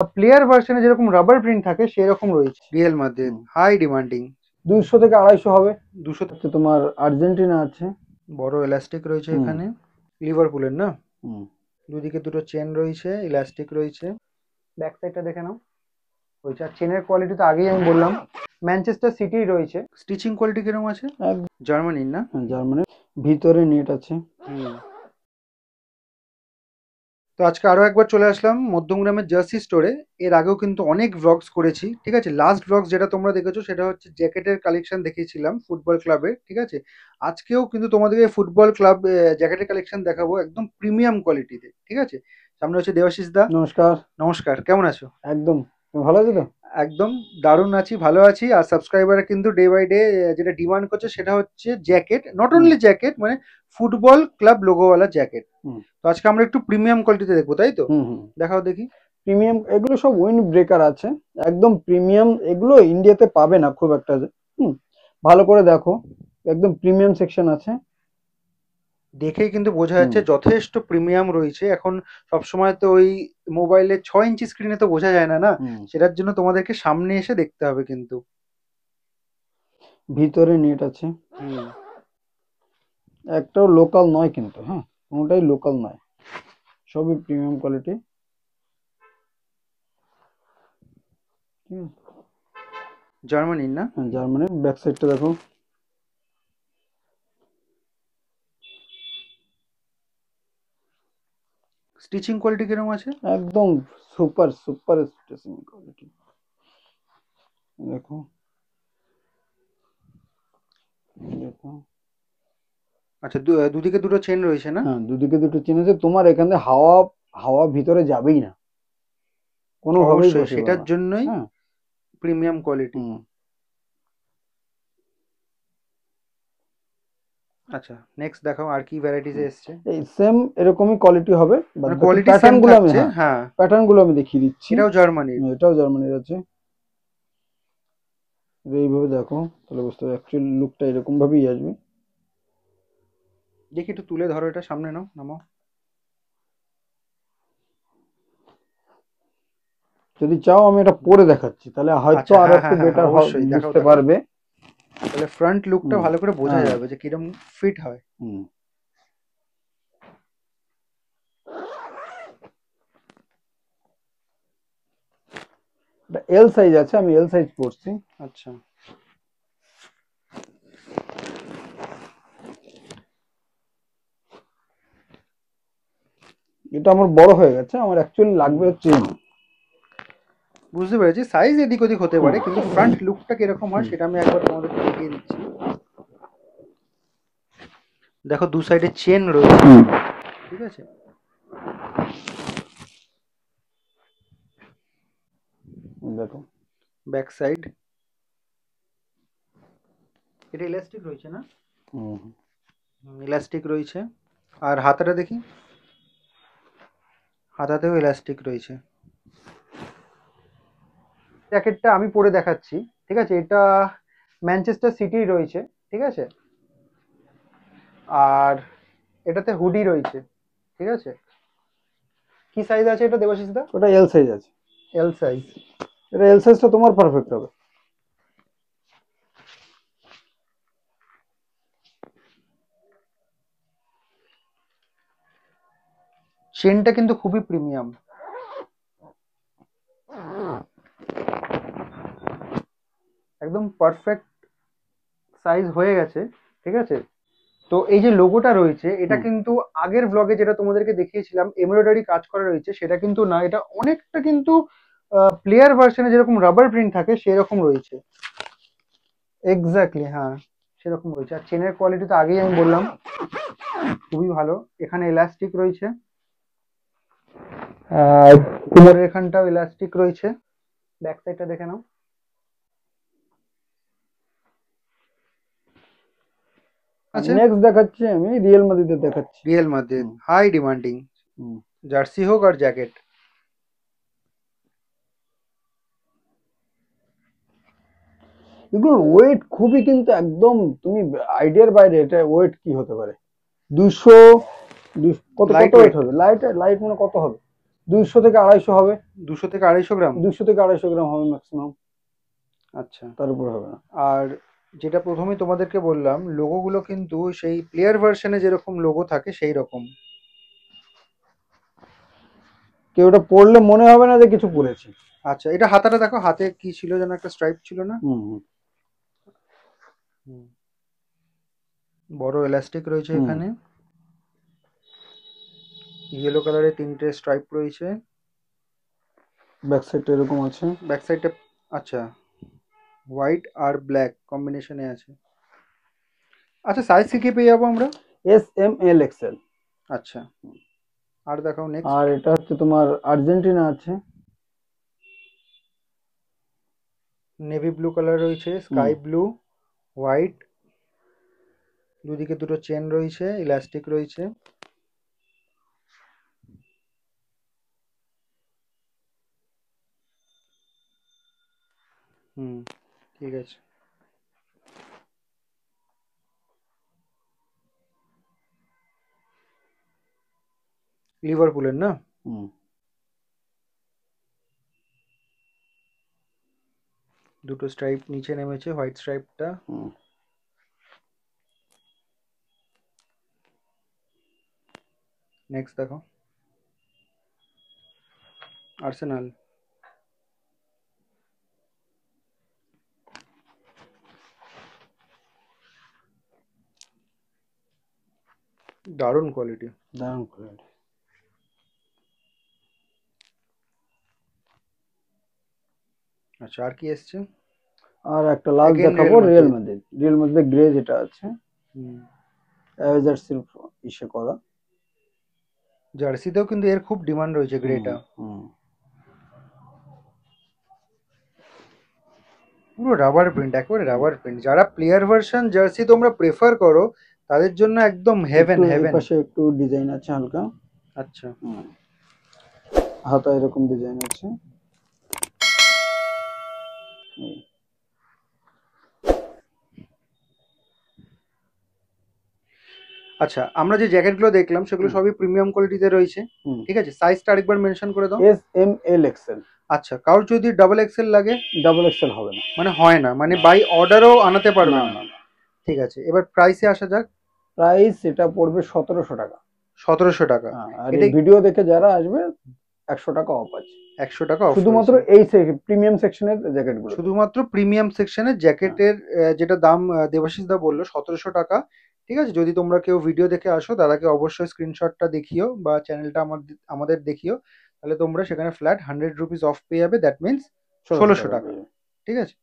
Player ভার্সনে যেরকম rubber print থাকে সেরকম রয়েছে রিয়েল মাদ্রিদ। হাই ডিমান্ডিং 200 থেকে 250 হবে। 200 তোমার আর্জেন্টিনা আছে, বড় ইলাস্টিক রয়েছে এখানে লিভারপুলের না। দুদিকে দুটো চেন রয়েছে, ইলাস্টিক রয়েছে। ব্যাক সাইডটা দেখে নাও রয়েছে। আর চেনের কোয়ালিটি তো আগেই আমি বললাম ম্যানচেস্টার সিটি রয়েছে। স্টিচিং কোয়ালিটি কিরকম আছে? জার্মানির না? জার্মানির। ভিতরে নেট আছে। তো আজকে আরো একবার চলে আসলাম মধ্যমগ্রামের জার্সি স্টোরে। এর আগেও কিন্তু অনেক ভ্লগস করেছি, ঠিক আছে। লাস্ট ভ্লগস যেটা তোমরা দেখেছো সেটা হচ্ছে জ্যাকেটের কালেকশন দেখিয়েছিলাম ফুটবল ক্লাবের, ঠিক আছে। আজকেও কিন্তু তোমাদেরকে ফুটবল ক্লাব জ্যাকেটের কালেকশন দেখাবো একদম প্রিমিয়াম কোয়ালিটিতে, ঠিক আছে। সামনে হচ্ছে দেবাশিস দা। নমস্কার। নমস্কার, কেমন আছো? একদম। তুমি ভালো আছো তো? একদম দারুণ আছি, ভালো আছি। আর সাবস্ক্রাইবাররা কিন্তু ডে বাই ডে যেটা ডিমান্ড করছে সেটা হচ্ছে জ্যাকেট, নট অনলি জ্যাকেট, মানে ফুটবল ক্লাব লোগোওয়ালা জ্যাকেট। তো আজকে আমরা একটু প্রিমিয়াম কোয়ালিটিতে দেখবো, তাই তো? দেখাও দেখি। প্রিমিয়াম এগুলো সব উইন্ড ব্রেকার আছে, একদম প্রিমিয়াম। এগুলো ইন্ডিয়াতে পাবে না খুব একটা। ভালো করে দেখো, একদম প্রিমিয়াম সেকশন আছে। দেখেই কিন্তু বোঝা যাচ্ছে যথেষ্ট প্রিমিয়াম রয়েছে। এখন সবসময় তো ওই মোবাইলে 6 ইঞ্চি স্ক্রিনে তো বোঝা যায় না, না। সেটার জন্য তোমাদেরকে সামনে এসে দেখতে হবে কিন্তু। ভিতরে নেট আছে। একটাও লোকাল নয় কিন্তু, হ্যাঁ, কোনোটাই লোকাল নয়, সবই প্রিমিয়াম কোয়ালিটি। জার্মানির না? জার্মানির। ব্যাক সাইডটা দেখো। স্টিচিং কোয়ালিটি কিরকম আছে? একদম সুপার সুপার স্টিচিং কোয়ালিটি। দেখো দেখো। আচ্ছা, দুদিকে দুটো চেন রয়েছে না? হ্যাঁ, দুদিকে দুটো চেন আছে। তোমার এখানে হাওয়া হাওয়া ভিতরে যাবেই না, কোনোভাবেই অবশ্যই, possible সেটার না। জন্যই হ্যাঁ, প্রিমিয়াম কোয়ালিটি। আচ্ছা, নেক্সট দেখাও আর কি ভ্যারাইটিস এসছে। এই সেম এরকমই কোয়ালিটি হবে, বাট মানে কোয়ালিটি সেম প্যাটার্ন গুলো আমি, থাকছে, হ্যাঁ, হ্যাঁ। প্যাটার্ন গুলো আমি দেখিয়ে দিচ্ছি। এটাও জার্মানির। এটাও জার্মানির আছে। এইভাবে দেখো তাহলে বুঝতে পারবে, অ্যাকচুয়ালি লুকটা এরকম ভাবেই আসবে। দেখি একটু তুলে ধরো, এটা সামনে নাও, নামাও। যদি চাও আমি এটা পরে দেখাচ্ছি, তাহলে হয়তো আচ্ছা, আরো হ্যাঁ একটু হ্যাঁ হ্যাঁ, বেটার অবশ্যই দেখাও বুঝতে দেখাও। পারবে। তাহলে ফ্রন্ট লুকটা ভালো করে বোঝা হ্যাঁ। যাবে যে কিরকম ফিট হয়। এল সাইজ আছে, আমি এল সাইজ পড়ছি। আচ্ছা, এটা আমার বড় হয়ে গেছে, আমার অ্যাকচুয়ালি লাগবে হচ্ছে। বুঝতে পেরেছি, সাইজ এদিক ওদিক হতে পারে, কিন্তু ফ্রন্ট লুকটা কিরকম হয় সেটা আমি একবার তোমাদেরকে দেখিয়ে দিচ্ছি। দেখো দু সাইডে চেন রয়েছে, ঠিক আছে। দেখো ব্যাক সাইড এটা ইলাস্টিক রয়েছে না? ইলাস্টিক রয়েছে। আর হাতাটা দেখি, হাতাতেও ইলাস্টিক রয়েছে। জ্যাকেটটা আমি পরে দেখাচ্ছি, ঠিক আছে। এটা ম্যানচেস্টার সিটি রয়েছে, ঠিক আছে। আর এটাতে হুডি রয়েছে, ঠিক আছে। কি সাইজ আছে এটা দেবাশিস দা? ওটা এল সাইজ আছে। L size. এটা এল সাইজটা তোমার পারফেক্ট হবে। চেনটা কিন্তু খুবই প্রিমিয়াম, একদম পারফেক্ট সাইজ হয়ে গেছে, ঠিক আছে। তো এই যে লোগোটা রয়েছে এটা কিন্তু আগের ব্লগে যেটা তোমাদেরকে দেখিয়েছিলাম এমব্রয়ডারি কাজ করা রয়েছে সেটা কিন্তু না, এটা অনেকটা কিন্তু প্লেয়ার ভার্সনে যেরকম রাবার প্রিন্ট থাকে সেরকম রয়েছে। এক্স্যাক্টলি, হ্যাঁ, সেরকম রয়েছে। আর চেনের কোয়ালিটি তো আগেই আমি বললাম খুবই ভালো। এখানে ইলাস্টিক রয়েছে, কোমরের এখানটাও ইলাস্টিক রয়েছে। ব্যাক সাইডটা দেখে নাও। নেক্সট দেখাচ্ছি আমি রিয়েল মাদ্রিদের দেখাচ্ছি। Real Madrid high demanding jersey হোক আর জ্যাকেট। এগুলোর ওয়েট খুবই কিন্তু একদম তুমি আইডিয়ার বাইরে। এটা ওয়েট কি হতে পারে? 200 কত কত ওয়েট হবে? লাইট লাইট মানে কত হবে? 200 থেকে 250 হবে। 200 থেকে 250 গ্রাম? 200 থেকে 250 গ্রাম হবে ম্যাক্সিমাম, আচ্ছা। তার উপর হবে না। আর যেটা প্রথমেই তোমাদেরকে বললাম, লোগোগুলো কিন্তু সেই প্লেয়ার ভার্সনে যেরকম লোগো থাকে সেই রকম। কেউ ওটা পড়লে মনে হবে না যে কিছু পড়েছে। আচ্ছা, এটা হাতাটা দেখো, হাতে কি ছিল যেন, একটা স্ট্রাইপ ছিল না? হুম হুম হুম। বড় এলাস্টিক রয়েছে হুম। এখানে, ইয়েলো কালারের 3টে স্ট্রাইপ রয়েছে। ব্যাক সাইডটা এরকম আছে। ব্যাক সাইডটা, আচ্ছা, হোয়াইট আর ব্ল্যাক কম্বিনেশনে আছে। আচ্ছা, সাইজ কি কি পেয়ে যাবো আমরা? S M L XL. আচ্ছা, আর দেখাও নেক্সট। আর এটা হচ্ছে তোমার আর্জেন্টিনা আছে। নেভি ব্লু কালার রয়েছে, হুম স্কাই ব্লু, হোয়াইট, দুদিকে দুটো চেন রয়েছে, ইলাস্টিক রয়েছে। হুম, ঠিক আছে। লিভারপুলের না? হুম দুটো স্ট্রাইপ নিচে নেমেছে, হোয়াইট স্ট্রাইপটা। হুম। নেক্সট দেখো, আর্সেনাল। দারুণ কোয়ালিটি। দারুণ কোয়ালিটি। আচ্ছা, আর কি এসছে? আর একটা লাস্ট এগেন দেখাবো, real real Madrid. Madrid. Real Madrid grey যেটা আছে, হুম। অ্যাভেজার সিল্ক ইসে করা। জার্সিতেও কিন্তু এর খুব ডিমান্ড রয়েছে, হুম গ্রেটা। হুম। পুরো রাবার প্রিন্ট, একেবারে হুম। Rubber print. যারা প্লেয়ার ভার্সন জার্সি তোমরা প্রেফার করো, তাদের জন্য একদম হেভেন একটু এই হেভেন। পাশে একটু ডিজাইন আছে হালকা। আচ্ছা। হুম। হাতা এরকম ডিজাইন আছে। এই। আচ্ছা, আমরা যে জ্যাকেটগুলো দেখলাম সেগুলো হুম সবই প্রিমিয়াম কোয়ালিটিতে রয়েছে। হুম। ঠিক আছে, সাইজটা আরেকবার মেনশন করে দাও। S M L XL. আচ্ছা, কারোর যদি ডাবল এক্সেল লাগে? ডাবল এক্সেল হবে না। মানে হয় না, মানে না বাই অর্ডারও আনাতে পারবে না না? না না। ঠিক আছে, এবার প্রাইসে আসা যাক। প্রাইস এটা পড়বে 1700 টাকা। 1700 টাকা? হ্যাঁ, আর এটা এই ভিডিও দেখে যারা আসবে 100 টাকা অফ আছে। 100 টাকা অফ শুধুমাত্র রয়েছে। এই প্রিমিয়াম সেকশনের জ্যাকেট গুলোতে। শুধুমাত্র প্রিমিয়াম সেকশনের হ্যাঁ। জ্যাকেটের যেটা দাম দেবাশিস দা বললো 1700 টাকা। ঠিক আছে, যদি তোমরা কেউ ভিডিও দেখে আসো, দাদাকে অবশ্যই স্ক্রিনশটটা দেখিও বা চ্যানেলটা আমাদের দেখিও, তাহলে তোমরা সেখানে ফ্ল্যাট 100 রুপিস অফ পেয়ে যাবে, দ্যাট মিনস 1600 ষোলোশো টাকা টাকা পেয়ে যাবে। ঠিক আছে।